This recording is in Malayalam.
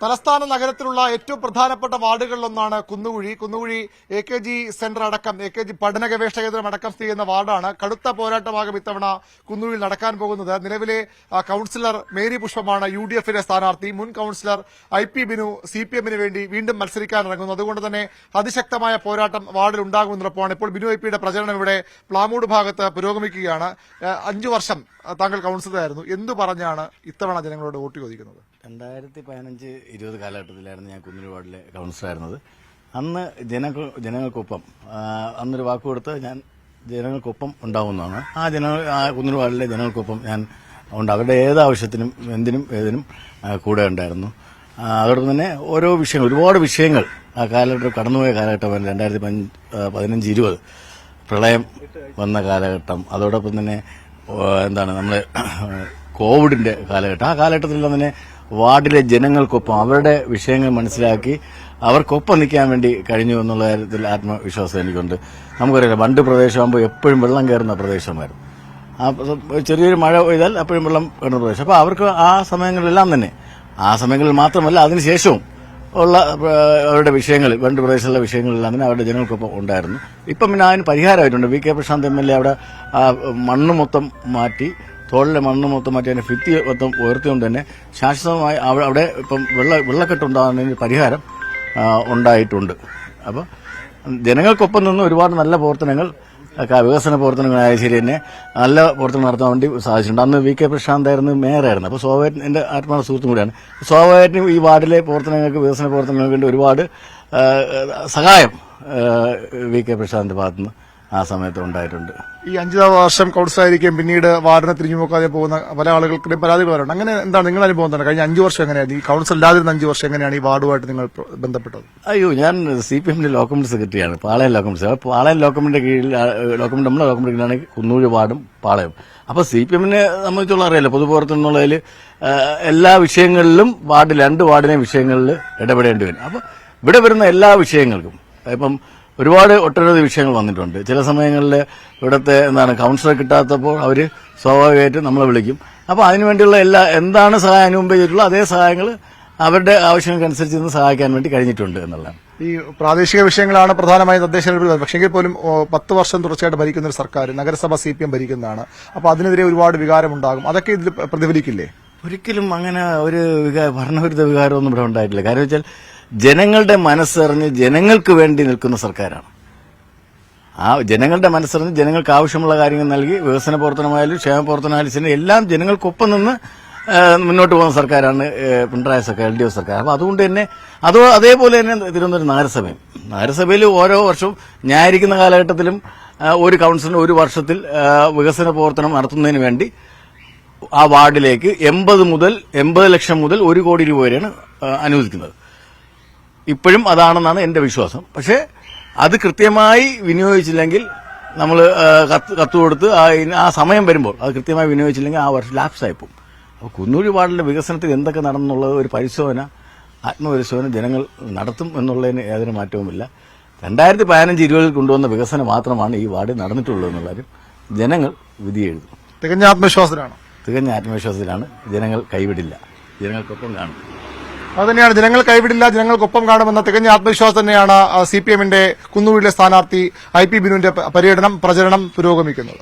തലസ്ഥാന നഗരത്തിലുള്ള ഏറ്റവും പ്രധാനപ്പെട്ട വാർഡുകളിലൊന്നാണ് കുന്നുകുഴി AKG സെന്റർ അടക്കം AKG പഠന ഗവേഷണ കേന്ദ്രം അടക്കം സ്ഥിതി ചെയ്യുന്ന വാർഡാണ്. കടുത്ത പോരാട്ടമാകും ഇത്തവണ കുന്നുകുഴിയിൽ നടക്കാൻ പോകുന്നത്. നിലവിലെ കൌൺസിലർ മേരി പുഷ്പമാണ് UDFിലെ സ്ഥാനാർത്ഥി. മുൻ കൌൺസിലർ IP ബിനു CPMന് വേണ്ടി വീണ്ടും മത്സരിക്കാനിറങ്ങുന്നു. അതുകൊണ്ട് തന്നെ അതിശക്തമായ പോരാട്ടം വാർഡിൽ ഉണ്ടാകുമെന്നുറപ്പാണ്. ഇപ്പോൾ ബിനു IPയുടെ പ്രചരണം ഇവിടെ പ്ലാമൂട് ഭാഗത്ത് പുരോഗമിക്കുകയാണ്. 5 വർഷം താങ്കൾ കൌൺസിലറായിരുന്നു. എന്തു പറഞ്ഞാണ് ഇത്തവണ ജനങ്ങളോട് വോട്ട് ചോദിക്കുന്നത്? 2015-20 കാലഘട്ടത്തിലായിരുന്നു ഞാൻ കുന്നുകുഴി വാർഡിലെ കൌൺസിലറായിരുന്നത്. അന്ന് ജനങ്ങൾക്കൊപ്പം അന്നൊരു വാക്ക് കൊടുത്ത് ഞാൻ ജനങ്ങൾക്കൊപ്പം ഉണ്ടാവുന്നതാണ്. ആ കുന്നുകുഴി വാർഡിലെ ജനങ്ങൾക്കൊപ്പം ഞാൻ ഉണ്ട്. അവരുടെ ഏതാവശ്യത്തിനും ഏതിനും കൂടെ ഉണ്ടായിരുന്നു. അതോടൊപ്പം തന്നെ ഓരോ വിഷയങ്ങൾ, ഒരുപാട് വിഷയങ്ങൾ ആ കാലഘട്ടം കടന്നുപോയ കാലഘട്ടമാണ് 2015-20 പ്രളയം വന്ന കാലഘട്ടം. അതോടൊപ്പം തന്നെ നമ്മളെ കോവിഡിന്റെ കാലഘട്ടം. ആ കാലഘട്ടത്തിലെല്ലാം തന്നെ വാർഡിലെ ജനങ്ങൾക്കൊപ്പം അവരുടെ വിഷയങ്ങൾ മനസ്സിലാക്കി അവർക്കൊപ്പം നിൽക്കാൻ വേണ്ടി കഴിഞ്ഞു എന്നുള്ള കാര്യത്തിൽ ആത്മവിശ്വാസം എനിക്കുണ്ട്. നമുക്കറിയാം, ബണ്ട് പ്രദേശമാകുമ്പോൾ എപ്പോഴും വെള്ളം കയറുന്ന പ്രദേശമായിരുന്നു. ചെറിയൊരു മഴ പെയ്താൽ എപ്പോഴും വെള്ളം കയറുന്ന പ്രദേശം. അപ്പോൾ അവർക്ക് ആ സമയങ്ങളിലെല്ലാം തന്നെ, ആ സമയങ്ങളിൽ മാത്രമല്ല അതിനുശേഷവും ഉള്ള അവരുടെ വിഷയങ്ങൾ, ബണ്ട് പ്രദേശത്തുള്ള വിഷയങ്ങളെല്ലാം തന്നെ അവരുടെ ജനങ്ങൾക്കൊപ്പം ഉണ്ടായിരുന്നു. ഇപ്പം പിന്നെ അതിന് പരിഹാരമായിട്ടുണ്ട്. VK പ്രശാന്ത് MLA അവിടെ മണ്ണ് മൊത്തം മാറ്റി, തോളിലെ മണ്ണ് മൊത്തം മാറ്റി അതിന്റെ ഭിത്തി മൊത്തം ഉയർത്തിക്കൊണ്ട് തന്നെ ശാശ്വതമായി അവിടെ ഇപ്പം വെള്ളക്കെട്ടുണ്ടാകുന്നതിന് പരിഹാരം ഉണ്ടായിട്ടുണ്ട്. അപ്പോൾ ജനങ്ങൾക്കൊപ്പം നിന്ന് ഒരുപാട് നല്ല പ്രവർത്തനങ്ങൾ, വികസന പ്രവർത്തനങ്ങളായ ശരി തന്നെ നല്ല പ്രവർത്തനം നടത്താൻ വേണ്ടി സാധിച്ചിട്ടുണ്ട്. അന്ന് VK പ്രശാന്തായിരുന്നു മേയറായിരുന്നു. അപ്പോൾ സ്വാഭാവികം എന്റെ ആത്മാർത്ഥ സുഹൃത്തും കൂടിയാണ്. സ്വാഭാവികമായിട്ടും ഈ വാർഡിലെ പ്രവർത്തനങ്ങൾക്ക്, വികസന പ്രവർത്തനങ്ങൾക്ക് വേണ്ടി ഒരുപാട് സഹായം VK പ്രശാന്തിന്റെ ഭാഗത്തുനിന്ന് ആ സമയത്ത് ഉണ്ടായിട്ടുണ്ട്. ഈ 5 വർഷം കൌൺസിലായിരിക്കും പിന്നീട് വാർഡിനെ തിരിഞ്ഞു നോക്കാതെ പോകുന്ന പല ആളുകൾക്കും പരാതികൾ വരുന്നുണ്ട്. അങ്ങനെ എന്താണ് നിങ്ങൾ അനുഭവം? എന്താണ് കഴിഞ്ഞ 5 വർഷം എങ്ങനെയായിരുന്നു? ഈ കൌൺസിൽ ഇല്ലാതിരുന്ന 5 വർഷം എങ്ങനെയാണ് ഈ വാർഡുമായിട്ട് നിങ്ങൾ ബന്ധപ്പെട്ടത്? ഞാൻ CPMന്റെ ലോക്കൽ സെക്രട്ടറിയാണ്. പാളയം ലോക്കൽ സെക്രട്ടറി. പാളയം ലോക്കലിന്റെ കീഴിൽ, നമ്മുടെ ലോക്കൽ കീഴിലാണ് കുന്നുകുഴി വാർഡും പാളയം. അപ്പൊ CPMനെ സംബന്ധിച്ചുള്ള അറിയാലോ, പൊതുപ്രവർത്തനം എന്നുള്ളതിൽ എല്ലാ വിഷയങ്ങളിലും രണ്ട് വാർഡിലെ വിഷയങ്ങളിൽ ഇടപെടേണ്ടി വരും. അപ്പൊ ഇവിടെ വരുന്ന എല്ലാ വിഷയങ്ങൾക്കും ഇപ്പം ഒട്ടനവധി വിഷയങ്ങൾ വന്നിട്ടുണ്ട്. ചില സമയങ്ങളിൽ ഇവിടുത്തെ കൌൺസിലർ കിട്ടാത്തപ്പോൾ അവര് സ്വാഭാവികമായിട്ടും നമ്മളെ വിളിക്കും. അപ്പൊ അതിനുവേണ്ടിയുള്ള എന്താണ് സഹായം അതിനു ചെയ്തിട്ടുള്ള അതേ സഹായങ്ങൾ അവരുടെ ആവശ്യങ്ങൾക്കനുസരിച്ച് നിന്ന് സഹായിക്കാൻ വേണ്ടി കഴിഞ്ഞിട്ടുണ്ട് എന്നുള്ളതാണ്. ഈ പ്രാദേശിക വിഷയങ്ങളാണ് പ്രധാനമായും തദ്ദേശ തെരഞ്ഞെടുപ്പ്. പക്ഷെങ്കിൽ പോലും 10 വർഷം തുടർച്ചയായിട്ട് ഭരിക്കുന്ന ഒരു സർക്കാർ, നഗരസഭ CPM ഭരിക്കുന്നതാണ്. അപ്പൊ അതിനെതിരെ ഒരുപാട് വികാരമുണ്ടാകും. അതൊക്കെ ഇതിൽ പ്രതിഫലിക്കില്ലേ? ഒരിക്കലും അങ്ങനെ ഒരു ഭരണവിരുദ്ധ വികാരമൊന്നും ഇവിടെ ഉണ്ടായിട്ടില്ല. കാര്യം വെച്ചാൽ ജനങ്ങളുടെ മനസ്സറിഞ്ഞ് ജനങ്ങൾക്ക് വേണ്ടി നിൽക്കുന്ന സർക്കാരാണ്. ആ ജനങ്ങളുടെ മനസ്സറിഞ്ഞ് ജനങ്ങൾക്ക് ആവശ്യമുള്ള കാര്യങ്ങൾ നൽകി വികസന പ്രവർത്തനമായാലും ക്ഷേമ പ്രവർത്തനമായാലും എല്ലാം ജനങ്ങൾക്കൊപ്പം നിന്ന് മുന്നോട്ട് പോകുന്ന സർക്കാരാണ് പിണറായി സർക്കാർ, LDF സർക്കാർ. അപ്പൊ അതുകൊണ്ട് തന്നെ അതേപോലെ തന്നെ തിരുവനന്തപുരം നഗരസഭയിൽ ഓരോ വർഷവും ഞായിരിക്കുന്ന കാലഘട്ടത്തിലും ഒരു കൌൺസിലിന് ഒരു വർഷത്തിൽ വികസന പ്രവർത്തനം നടത്തുന്നതിന് വേണ്ടി ആ വാർഡിലേക്ക് 80 ലക്ഷം മുതൽ 1 കോടി രൂപ വരെയാണ് അനുവദിക്കുന്നത്. ഇപ്പോഴും അതാണെന്നാണ് എന്റെ വിശ്വാസം. പക്ഷെ അത് കൃത്യമായി വിനിയോഗിച്ചില്ലെങ്കിൽ, നമ്മൾ കത്ത് കൊടുത്ത് ആ സമയം വരുമ്പോൾ അത് കൃത്യമായി വിനിയോഗിച്ചില്ലെങ്കിൽ ആ വർഷം ലാപ്സായി പോകും. അപ്പോൾ കുന്നുകുഴി വാർഡിലെ വികസനത്തിൽ എന്തൊക്കെ നടന്നുള്ളത് ഒരു ആത്മപരിശോധന ജനങ്ങൾ നടത്തും എന്നുള്ളതിന് യാതൊരു മാറ്റവുമില്ല. 2015-20 കൊണ്ടുവന്ന വികസനം മാത്രമാണ് ഈ വാർഡിൽ നടന്നിട്ടുള്ളത് എന്നുള്ളതും ജനങ്ങൾ വിധി എഴുതും. തികഞ്ഞ ആത്മവിശ്വാസത്തിലാണ്. ജനങ്ങൾ കൈവിടില്ല, ജനങ്ങൾക്കൊപ്പം കാണും. അതുതന്നെയാണ്, ജനങ്ങൾ കൈവിടില്ല, ജനങ്ങൾക്കൊപ്പം കാണുമെന്ന തികഞ്ഞ ആത്മവിശ്വാസം തന്നെയാണ് CPMന്റെ കുന്നുകുഴിയിലെ സ്ഥാനാർത്ഥി IP ബിനുവിന്റെ പ്രചരണം പുരോഗമിക്കുന്നത്.